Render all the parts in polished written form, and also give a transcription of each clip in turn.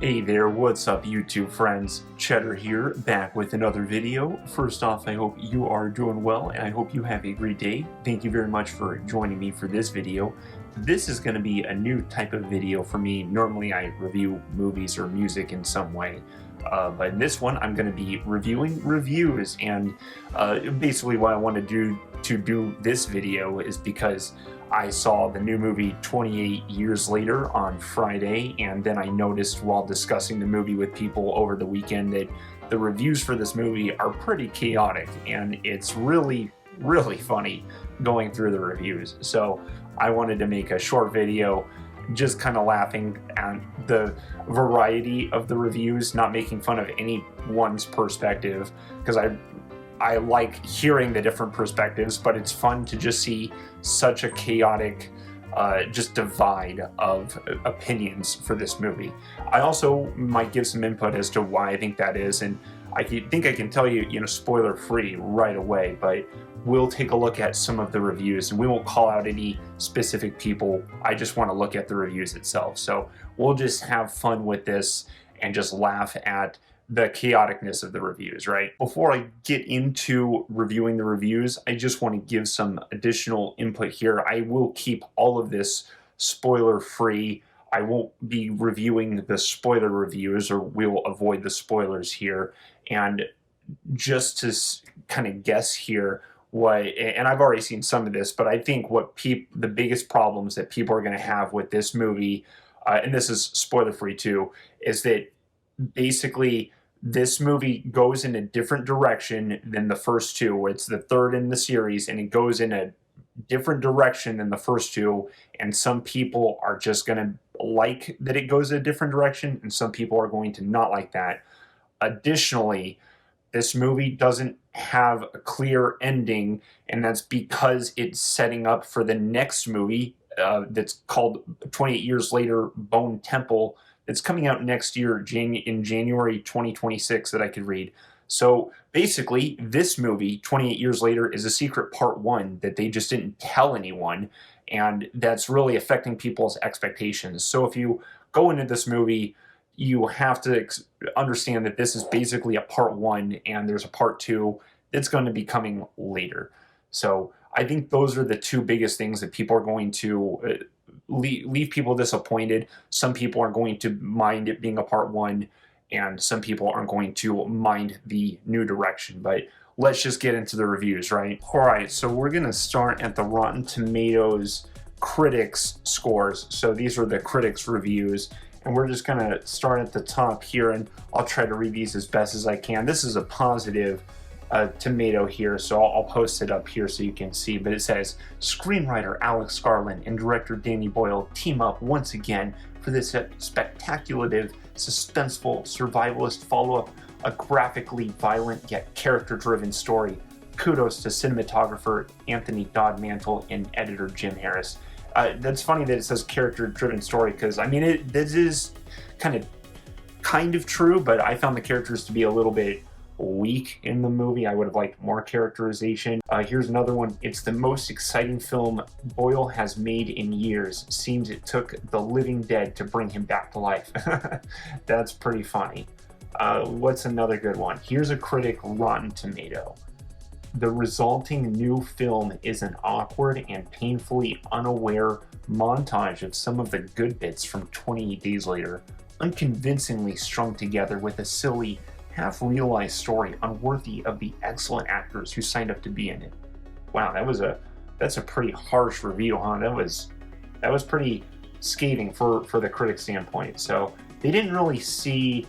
Hey there, what's up YouTube friends? Chetter here, back with another video. First off, I hope you are doing well and I hope you have a great day. Thank you very much for joining me for this video. This is going to be a new type of video for me. Normally I review movies or music in some way, but in this one I'm going to be reviewing reviews, and basically what I want to do this video is because I saw the new movie 28 Years Later on Friday, and then I noticed while discussing the movie with people over the weekend that the reviews for this movie are pretty chaotic, and it's really funny going through the reviews. So I wanted to make a short video just kind of laughing at the variety of the reviews, not making fun of anyone's perspective, because I like hearing the different perspectives, but it's fun to just see such a chaotic just divide of opinions for this movie. I also might give some input as to why I think that is, and I think I can tell you, spoiler free right away, but we'll take a look at some of the reviews and we won't call out any specific people. I just want to look at the reviews itself. So we'll just have fun with this and just laugh at the chaoticness of the reviews, right? Before I get into reviewing the reviews, I just want to give some additional input here. I will keep all of this spoiler free. I won't be reviewing the spoiler reviews, or we'll avoid the spoilers here. And just to kind of guess here and I've already seen some of this, but I think the biggest problems that people are going to have with this movie, and this is spoiler free too, is that basically this movie goes in a different direction than the first two. It's the third in the series, and it goes in a different direction than the first two, and some people are just going to like that it goes a different direction, and some people are going to not like that. Additionally, this movie doesn't have a clear ending, and that's because it's setting up for the next movie that's called 28 Years Later, Bone Temple. It's coming out next year in January 2026 that I could read. So basically, this movie, 28 Years Later, is a secret part one that they just didn't tell anyone, and that's really affecting people's expectations. So if you go into this movie, you have to understand that this is basically a part one, and there's a part two that's going to be coming later. So I think those are the two biggest things that people are going to leave people disappointed. Some people are going to mind it being a part one, and some people aren't going to mind the new direction. But let's just get into the reviews, right? All right, so we're going to start at the Rotten Tomatoes critics scores. So these are the critics reviews, and we're just going to start at the top here, and I'll try to read these as best as I can. This is a positive tomato here, so I'll post it up here so you can see, but it says, screenwriter Alex Garland and director Danny Boyle team up once again for this spectacular, suspenseful, survivalist follow-up, a graphically violent yet character-driven story. Kudos to cinematographer Anthony Dodd Mantle and editor Jim Harris. That's funny that it says character-driven story, because I mean this is kind of true, but I found the characters to be a little bit weak in the movie. I would have liked more characterization. Here's another one. It's the most exciting film Boyle has made in years. Seems it took the living dead to bring him back to life. That's pretty funny. What's another good one? Here's a critic, Rotten Tomato. The resulting new film is an awkward and painfully unaware montage of some of the good bits from 28 Days Later, unconvincingly strung together with a silly, half-realized story unworthy of the excellent actors who signed up to be in it. Wow, that's a pretty harsh review, huh? That was pretty scathing for the critic standpoint. So they didn't really see.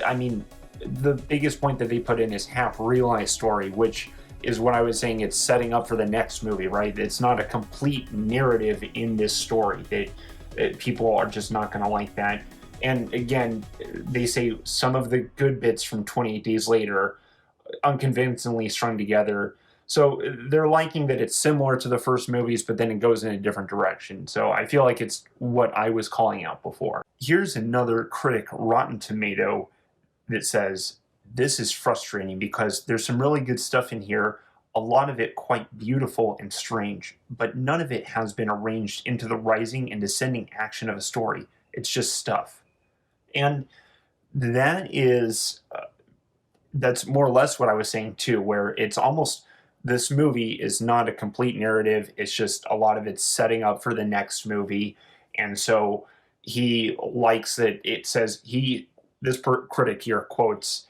I mean, the biggest point that they put in is half-realized story, which is what I was saying. It's setting up for the next movie, right? It's not a complete narrative in this story. That people are just not going to like that. And again, they say some of the good bits from 28 Days Later, unconvincingly strung together. So they're liking that it's similar to the first movies, but then it goes in a different direction. So I feel like it's what I was calling out before. Here's another critic, Rotten Tomato, that says, this is frustrating because there's some really good stuff in here, a lot of it quite beautiful and strange, but none of it has been arranged into the rising and descending action of a story. It's just stuff. And that is that's more or less what I was saying too, where it's almost this movie is not a complete narrative. It's just a lot of it's setting up for the next movie. And so he likes that it says critic here quotes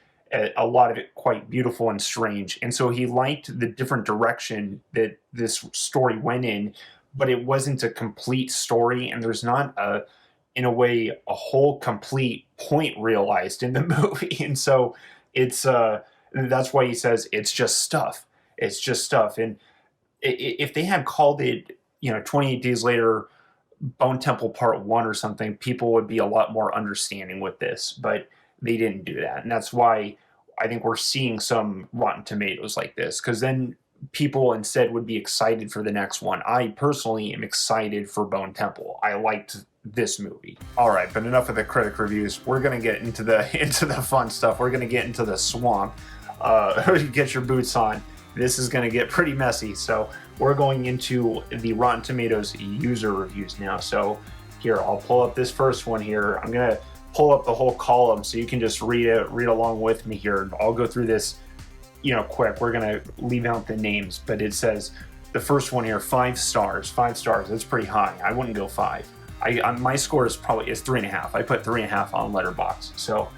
a lot of it quite beautiful and strange. And so he liked the different direction that this story went in, but it wasn't a complete story. And there's not in a way, a whole complete point realized in the movie. And so it's that's why he says it's just stuff. It's just stuff. And if they had called it, 28 Days Later, Bone Temple Part 1 or something, people would be a lot more understanding with this, but they didn't do that. And that's why I think we're seeing some Rotten Tomatoes like this, because then people instead would be excited for the next one. I personally am excited for Bone Temple. I liked this movie. All right, but enough of the critic reviews. We're gonna get into the fun stuff. We're gonna get into the swamp. Get your boots on. This is gonna get pretty messy. So we're going into the Rotten Tomatoes user reviews now. So here, I'll pull up this first one here. I'm gonna pull up the whole column so you can just read along with me here. I'll go through this, quick. We're gonna leave out the names, but it says the first one here, 5 stars. 5 stars. That's pretty high. I wouldn't go 5. My score is 3.5. I put 3.5 on Letterboxd. So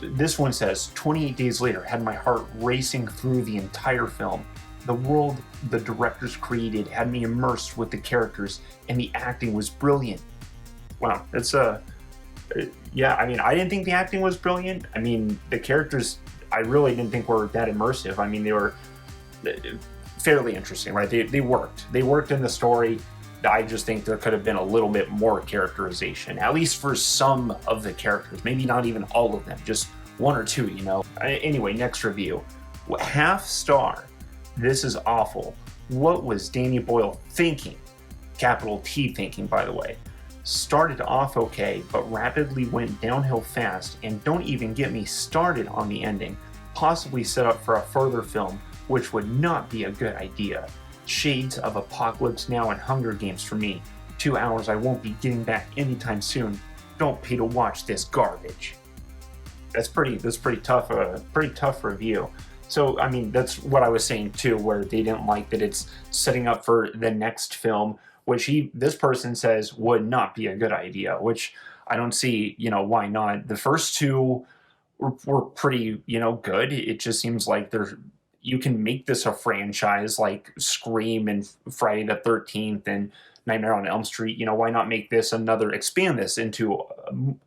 this one says 28 Days Later had my heart racing through the entire film. The world the directors created had me immersed with the characters, and the acting was brilliant. Wow, that's yeah. I mean, I didn't think the acting was brilliant. I mean, the characters I really didn't think were that immersive. I mean, they were fairly interesting, right? They worked. They worked in the story. I just think there could have been a little bit more characterization, at least for some of the characters. Maybe not even all of them, just 1 or 2, Anyway, next review. Half star. This is awful. What was Danny Boyle thinking? Capital T thinking, by the way. Started off okay, but rapidly went downhill fast, and don't even get me started on the ending. Possibly set up for a further film, which would not be a good idea. Shades of Apocalypse Now and Hunger Games for me. 2 hours I won't be getting back anytime soon. Don't pay to watch this garbage. That's pretty tough. Pretty tough review. So I mean, that's what I was saying too, where they didn't like that it's setting up for the next film, which this person says would not be a good idea. Which I don't see, why not? The first 2 were pretty, good. It just seems like you can make this a franchise like Scream and Friday the 13th and Nightmare on Elm Street. Why not make this expand this into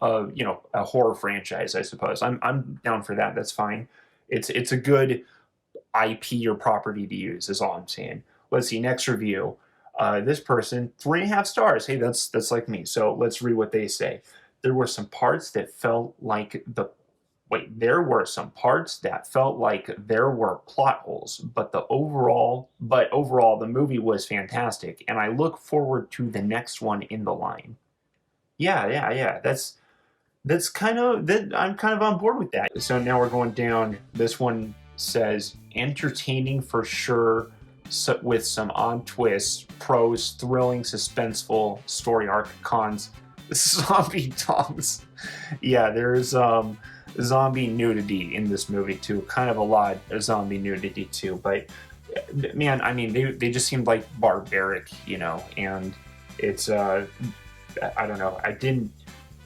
a horror franchise, I suppose. I'm down for that. That's fine. It's a good IP or property to use is all I'm saying. Let's see, next review. This person, 3.5 stars. Hey, that's like me. So let's read what they say. There were some parts that felt like there were plot holes, but overall, the movie was fantastic, and I look forward to the next one in the line. Yeah. That's kind of that. I'm kind of on board with that. So now we're going down. This one says entertaining for sure, with some odd twists. Pros: thrilling, suspenseful story arc. Cons: zombie dogs. Yeah, there's zombie nudity in this movie too. Kind of a lot of zombie nudity too. But man, I mean, they just seemed like barbaric, and it's I don't know. I didn't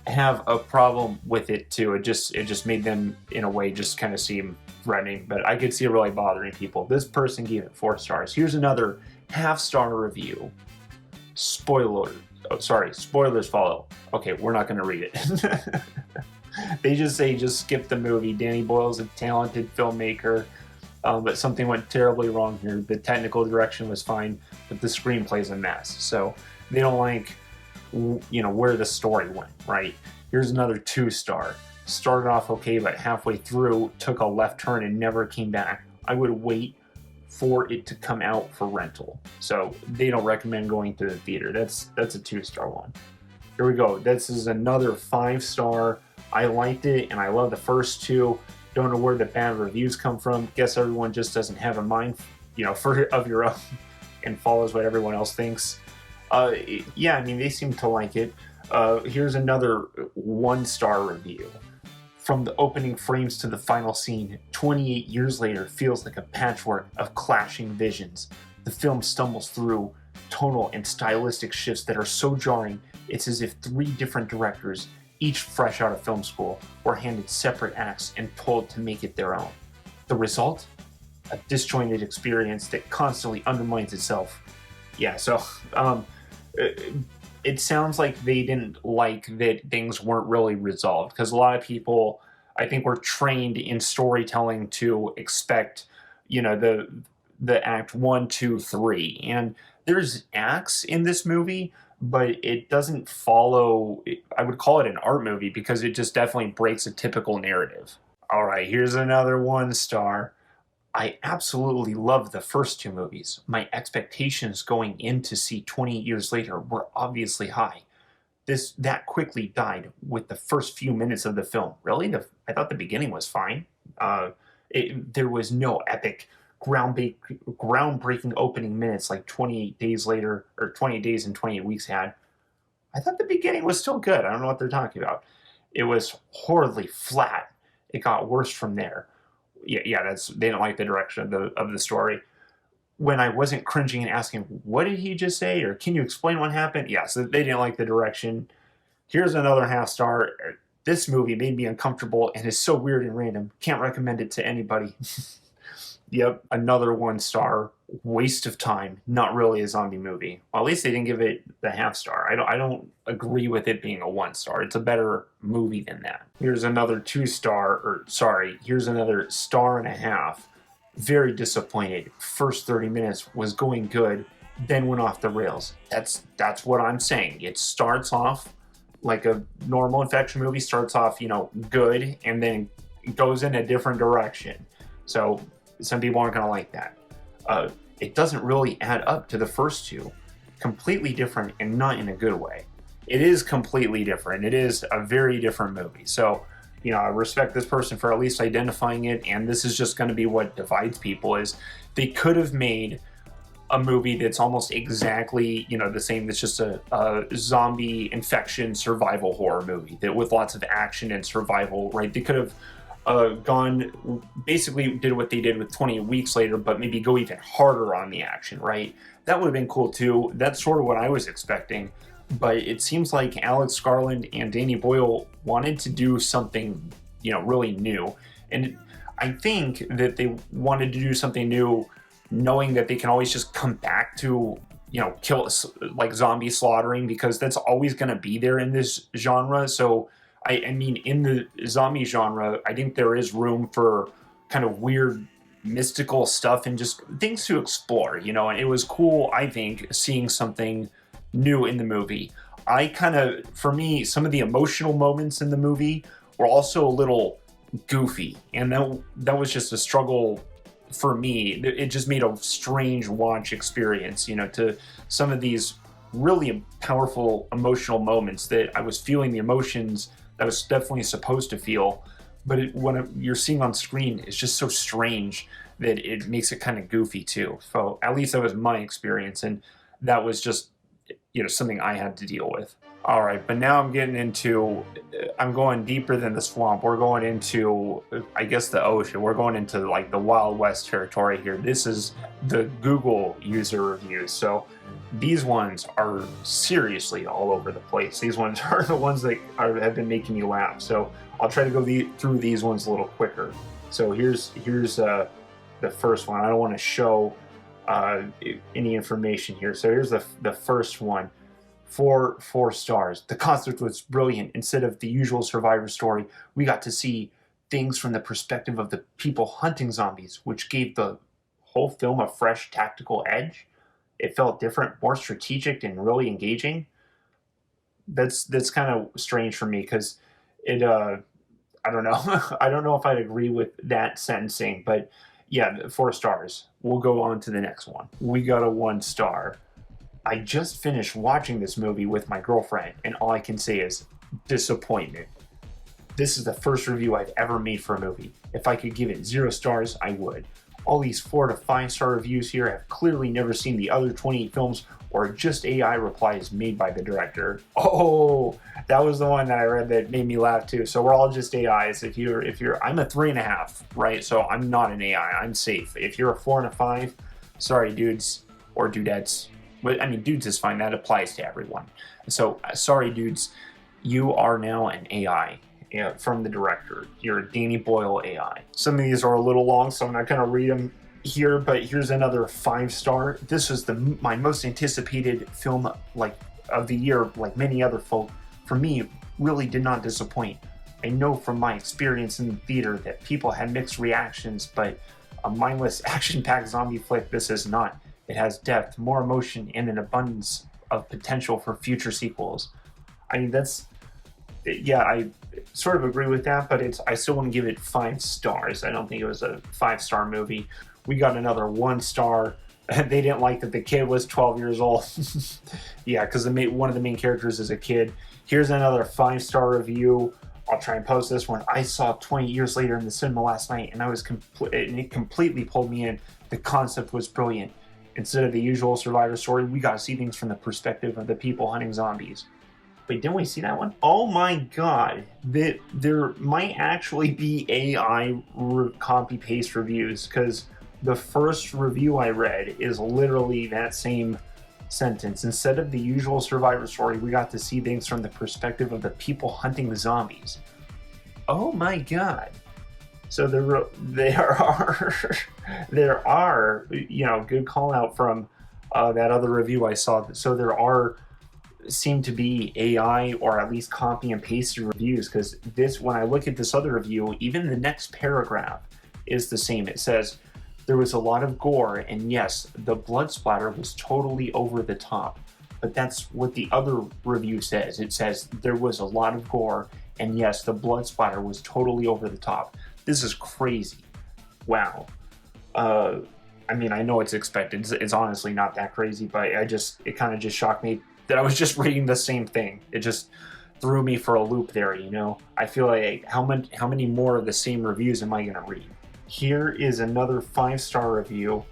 have a problem with it too. It just made them in a way just kind of seem threatening, but I could see it really bothering people. This person gave it 4 stars. Here's another half-star review. Spoilers follow. Okay, we're not going to read it. They just say just skip the movie. Danny Boyle's a talented filmmaker, but something went terribly wrong here. The technical direction was fine, but the screenplay's a mess. So they don't like where the story went, right? Here's another 2-star. Started off okay, but halfway through took a left turn and never came back. I would wait for it to come out for rental. So they don't recommend going to the theater. That's a 2-star one. Here we go. This is another 5-star. I liked it, and I love the first 2. Don't know where the bad reviews come from. Guess everyone just doesn't have a mind, of your own, and follows what everyone else thinks. Yeah, I mean, they seem to like it. Here's another 1-star review. From the opening frames to the final scene, 28 years later feels like a patchwork of clashing visions. The film stumbles through tonal and stylistic shifts that are so jarring, it's as if three different directors, each fresh out of film school, were handed separate acts and told to make it their own. The result? A disjointed experience that constantly undermines itself. Yeah, so it sounds like they didn't like that things weren't really resolved, because a lot of people, I think, were trained in storytelling to expect, the act 1, 2, 3, and there's acts in this movie, but it doesn't follow. I would call it an art movie because it just definitely breaks a typical narrative. All right, here's another 1 star. I absolutely loved the first 2 movies. My expectations going in to see 28 years later were obviously high. That quickly died with the first few minutes of the film. Really? I thought the beginning was fine. There was no epic, groundbreaking opening minutes like 28 days later, or 28 days and 28 weeks had. I thought the beginning was still good. I don't know what they're talking about. It was horribly flat. It got worse from there. Yeah, they didn't like the direction of the story. When I wasn't cringing and asking, what did he just say? Or can you explain what happened? Yeah, so they didn't like the direction. Here's another half star. This movie made me uncomfortable and is so weird and random. Can't recommend it to anybody. Yep, another 1 star. Waste of time. Not really a zombie movie. Well, at least they didn't give it the half star. I don't agree with it being a 1 star. It's a better movie than that. Here's another 2 star, here's another 1.5 stars. Very disappointed. First 30 minutes was going good, then went off the rails. That's what I'm saying. It starts off like a normal infection movie, starts off, good, and then goes in a different direction. So some people aren't going to like that. It doesn't really add up to the first 2. Completely different, and not in a good way. It is completely different. It is a very different movie. So, I respect this person for at least identifying it, and this is just going to be what divides people. Is they could have made a movie that's almost exactly, the same. That's just a zombie infection survival horror movie that with lots of action and survival, right? They could have basically did what they did with 28 Weeks Later, but maybe go even harder on the action, right? That would have been cool too. That's sort of what I was expecting. But it seems like Alex Garland and Danny Boyle wanted to do something, really new. And I think that they wanted to do something new, knowing that they can always just come back to, kill, like zombie slaughtering, because that's always going to be there in this genre. So, I mean, in the zombie genre, I think there is room for kind of weird, mystical stuff and just things to explore, and it was cool, I think, seeing something new in the movie. For me, some of the emotional moments in the movie were also a little goofy, and that was just a struggle for me. It just made a strange watch experience, to some of these really powerful emotional moments that I was feeling the emotions that I was definitely supposed to feel, but when you're seeing on screen, it's just so strange that it makes it kind of goofy too. So at least that was my experience, and that was just something I had to deal with. All right, but now I'm going deeper than the swamp. We're going into, I guess, the ocean. We're going into like the Wild West territory here. This is the Google user reviews. So these ones are seriously all over the place. These ones are the ones that have been making me laugh. So I'll try to go through these ones a little quicker. So here's the first one. I don't want to show any information here. So here's the first one. 4 stars. The concept was brilliant. Instead of the usual survivor story, we got to see things from the perspective of the people hunting zombies, which gave the whole film a fresh tactical edge. It felt different, more strategic, and really engaging. That's kind of strange for me, because it I don't know. I don't know if I'd agree with that sentencing, but yeah, 4 stars. We'll go on to the next one. We got a 1 star. I just finished watching this movie with my girlfriend, and all I can say is disappointment. This is the first review I've ever made for a movie. If I could give it 0 stars, I would. All these 4 to 5 star reviews here have clearly never seen the other 28 films or just AI replies made by the director. Oh, that was the one that I read that made me laugh too. So we're all just AIs. If you're, I'm a 3.5, right? So I'm not an AI. I'm safe. If you're a 4 and a 5, sorry, dudes or dudettes. But I mean, dudes is fine. That applies to everyone. So sorry, dudes. You are now an AI. From the director. You're a Danny Boyle AI. Some of these are a little long, so I'm not going to read them here, but here's another 5-star. This was my most anticipated film of the year, like many other folk. For me, really did not disappoint. I know from my experience in the theater that people had mixed reactions, but a mindless action-packed zombie flick this is not. It has depth, more emotion, and an abundance of potential for future sequels. I mean, yeah, I sort of agree with that, but I still want to give it 5 stars. I don't think it was a 5-star movie. We got another 1 star. They didn't like that the kid was 12 years old. Yeah, because one of the main characters is a kid. Here's another 5-star review. I'll try and post this one. I saw 20 years later in the cinema last night, and it completely pulled me in. The concept was brilliant. Instead of the usual survivor story, we got to see things from the perspective of the people hunting zombies. Wait, didn't we see that one? Oh my god. There might actually be AI copy-paste reviews, because the first review I read is literally that same sentence. Instead of the usual survivor story, we got to see things from the perspective of the people hunting the zombies. Oh my god. So there are, good call out from that other review I saw. So there seem to be AI or at least copy and pasted reviews, because when I look at this other review, even the next paragraph is the same. It says, there was a lot of gore, and yes, the blood splatter was totally over the top. But that's what the other review says. It says there was a lot of gore, and yes, the blood splatter was totally over the top. This is crazy. Wow. I mean, I know it's expected. It's honestly not that crazy, but it kind of just shocked me that I was just reading the same thing. It just threw me for a loop there, I feel like how many more of the same reviews am I going to read? Here is another 5-star review.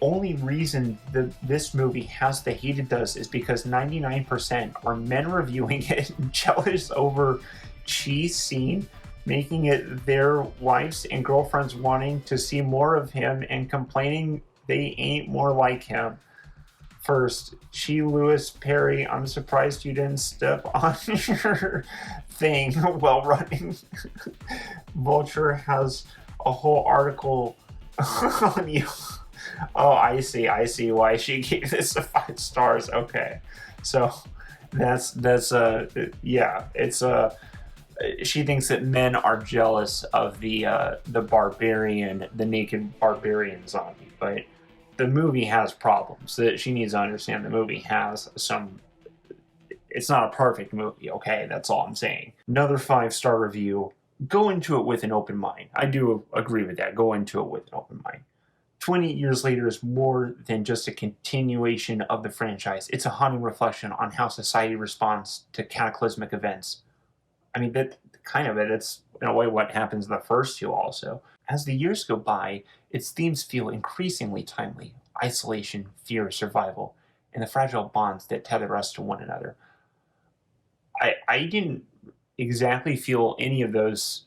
Only reason this movie has the hate it does is because 99% are men reviewing it jealous over cheese scene, making it their wives and girlfriends wanting to see more of him and complaining they ain't more like him. First, Chi Lewis Perry, I'm surprised you didn't step on your thing while running. Vulture has a whole article on you. Oh, I see why she gave this a 5 stars. Okay, so she thinks that men are jealous of the naked barbarian zombie, but the movie has problems that she needs to understand. The movie has it's not a perfect movie, okay? That's all I'm saying. Another 5-star review. Go into it with an open mind. I do agree with that. Go into it with an open mind. 28 years later is more than just a continuation of the franchise. It's a haunting reflection on how society responds to cataclysmic events. I mean, it's in a way what happens in the first two also. As the years go by, its themes feel increasingly timely. Isolation, fear, survival, and the fragile bonds that tether us to one another. I didn't exactly feel any of those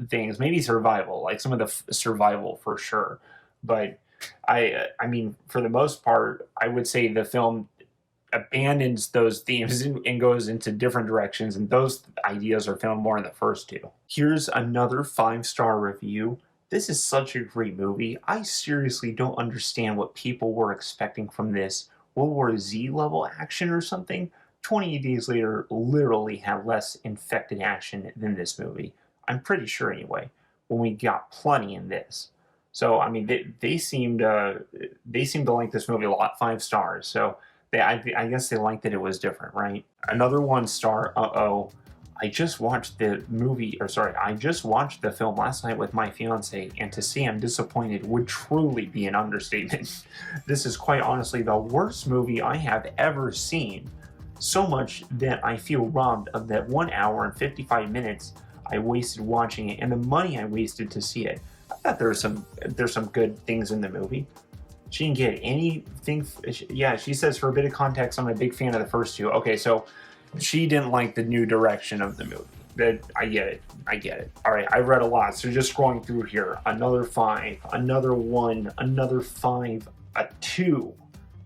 things. Maybe survival, like some of the survival for sure. But I mean, for the most part, I would say the film abandons those themes and goes into different directions, and those ideas are found more in the first two. Here's another 5-star review. This is such a great movie. I seriously don't understand what people were expecting from this. World War Z level action or something? 28 Days Later literally had less infected action than this movie. I'm pretty sure anyway, when we got plenty in this. So, I mean, they seemed to like this movie a lot, 5 stars. So, I guess they liked that it was different, right? Another 1 star, I just watched the film last night with my fiance, and to say I'm disappointed would truly be an understatement. This is quite honestly the worst movie I have ever seen. So much that I feel robbed of that 1 hour and 55 minutes I wasted watching it and the money I wasted to see it. I thought there's some good things in the movie. She didn't get anything. Yeah, she says, for a bit of context, I'm a big fan of the first two. Okay, so she didn't like the new direction of the movie. That I get it. I get it. All right, I read a lot, so just scrolling through here. Another 5, another 1, another 5, a 2,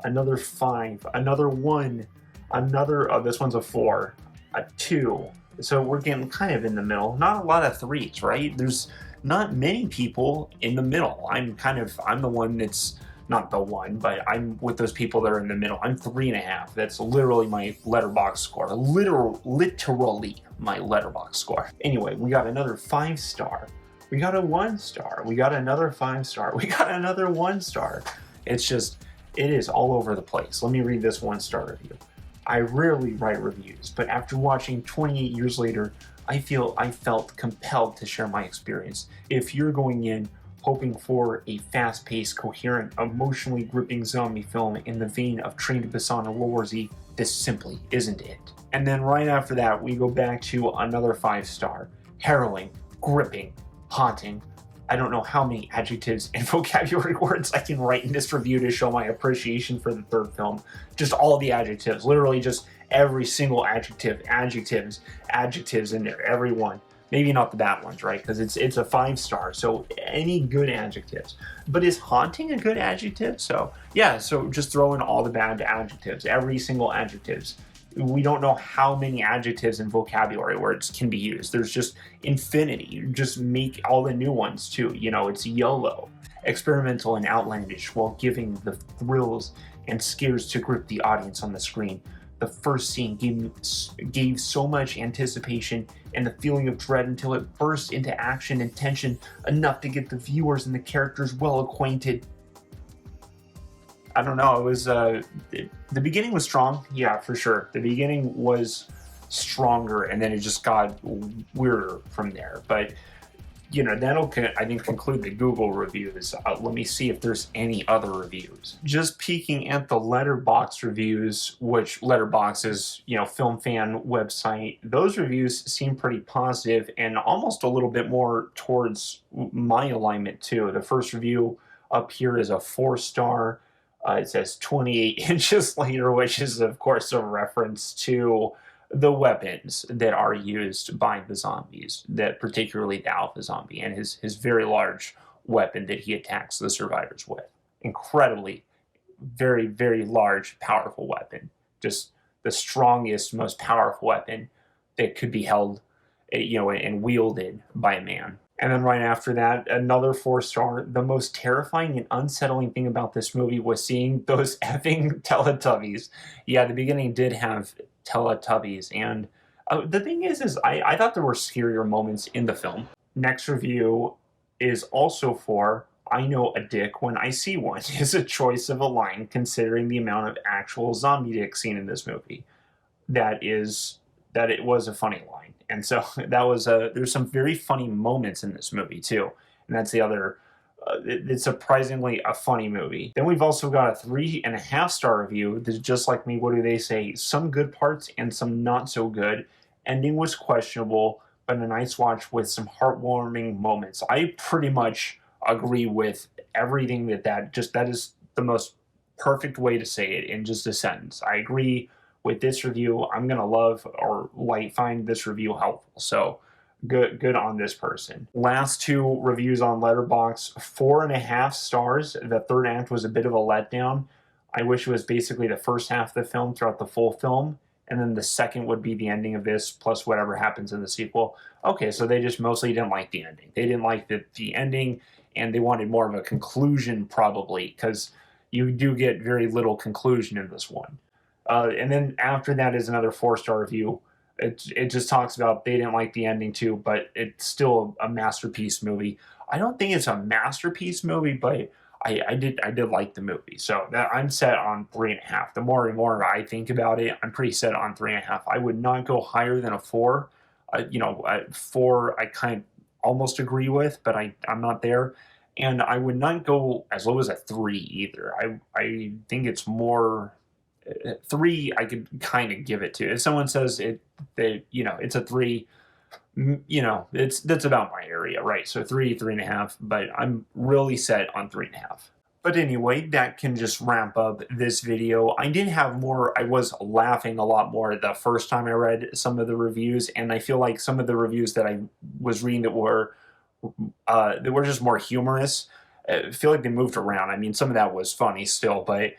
another 5, another 1, another. Oh, this one's a 4, a 2. So we're getting kind of in the middle. Not a lot of 3s, right? There's not many people in the middle. I'm the one that's not the one, but I'm with those people that are in the middle. I'm 3.5. That's literally my letterbox score. Literally my letterbox score. Anyway, we got another 5-star. We got a 1-star. We got another 5-star. We got another 1-star. It's just, it is all over the place. Let me read this 1-star review. I rarely write reviews, but after watching 28 years later, I felt compelled to share my experience. If you're going in hoping for a fast-paced, coherent, emotionally gripping zombie film in the vein of Train to Busan or World War Z, this simply isn't it. And then right after that, we go back to another 5-star. Harrowing, gripping, haunting. I don't know how many adjectives and vocabulary words I can write in this review to show my appreciation for the third film. Just all the adjectives, literally just every single adjectives in there, every one. Maybe not the bad ones, right? Because it's a 5-star, so any good adjectives. But is haunting a good adjective? So yeah, so just throw in all the bad adjectives, every single adjectives. We don't know how many adjectives and vocabulary words can be used. There's just infinity. You just make all the new ones too. You know, it's YOLO. Experimental and outlandish while giving the thrills and scares to grip the audience on the screen. The first scene gave so much anticipation and the feeling of dread until it burst into action and tension enough to get the viewers and the characters well acquainted. I don't know, it was, the beginning was strong, yeah, for sure. The beginning was stronger, and then it just got weirder from there. But, you know, that'll, I think, conclude the Google reviews. Let me see if there's any other reviews. Just peeking at the Letterboxd reviews, which Letterboxd is, you know, film fan website, those reviews seem pretty positive and almost a little bit more towards my alignment, too. The first review up here is a 4-star. It says 28 inches later, which is, of course, a reference to the weapons that are used by the zombies, that particularly the alpha zombie and his very large weapon that he attacks the survivors with. Incredibly, very, very large, powerful weapon. Just the strongest, most powerful weapon that could be held, you know, and wielded by a man. And then right after that, another 4-star. The most terrifying and unsettling thing about this movie was seeing those effing Teletubbies. Yeah, the beginning did have Teletubbies. And the thing is I thought there were scarier moments in the film. Next review is also for I know a dick when I see one. Is a choice of a line considering the amount of actual zombie dick seen in this movie. That it was a funny line. And so that was there's some very funny moments in this movie too. And that's the other, it's surprisingly a funny movie. Then we've also got a 3.5-star review that's just like me. What do they say? Some good parts and some not so good. Ending was questionable, but a nice watch with some heartwarming moments. I pretty much agree with everything that is the most perfect way to say it in just a sentence. I agree with this review. I'm gonna love or find this review helpful. So good on this person. Last 2 reviews on Letterboxd, 4.5 stars. The third act was a bit of a letdown. I wish it was basically the first half of the film throughout the full film, and then the second would be the ending of this plus whatever happens in the sequel. Okay, so they just mostly didn't like the ending. They didn't like the ending, and they wanted more of a conclusion probably, because you do get very little conclusion in this one. And then after that is another 4-star review. It just talks about they didn't like the ending too, but it's still a masterpiece movie. I don't think it's a masterpiece movie, but I did like the movie. So I'm set on 3.5. The more and more I think about it, I'm pretty set on 3.5. I would not go higher than a 4. 4 I kind of almost agree with, but I'm not there. And I would not go as low as a 3 either. I think it's more 3 I could kind of give it to. If someone says it's a 3, that's about my area, right? So 3.5, but I'm really set on 3.5. But anyway, that can just wrap up this video. I did have more, I was laughing a lot more the first time I read some of the reviews, and I feel like some of the reviews that I was reading that were just more humorous. I feel like they moved around. I mean, some of that was funny still, but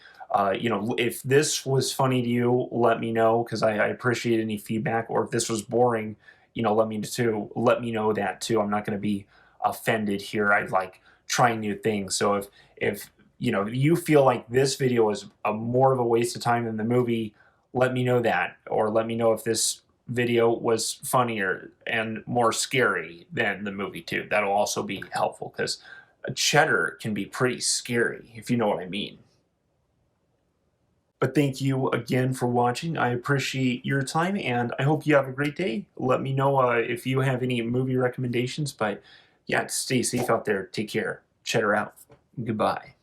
you know, if this was funny to you, let me know, because I appreciate any feedback. Or if this was boring, you know, let me know that too. I'm not going to be offended here. I like trying new things. So if you know you feel like this video is more of a waste of time than the movie, let me know that, or let me know if this video was funnier and more scary than the movie too. That'll also be helpful, because Chetter can be pretty scary, if you know what I mean. But thank you again for watching. I appreciate your time, and I hope you have a great day. Let me know if you have any movie recommendations. But yeah, stay safe out there. Take care. Chetter out. Goodbye.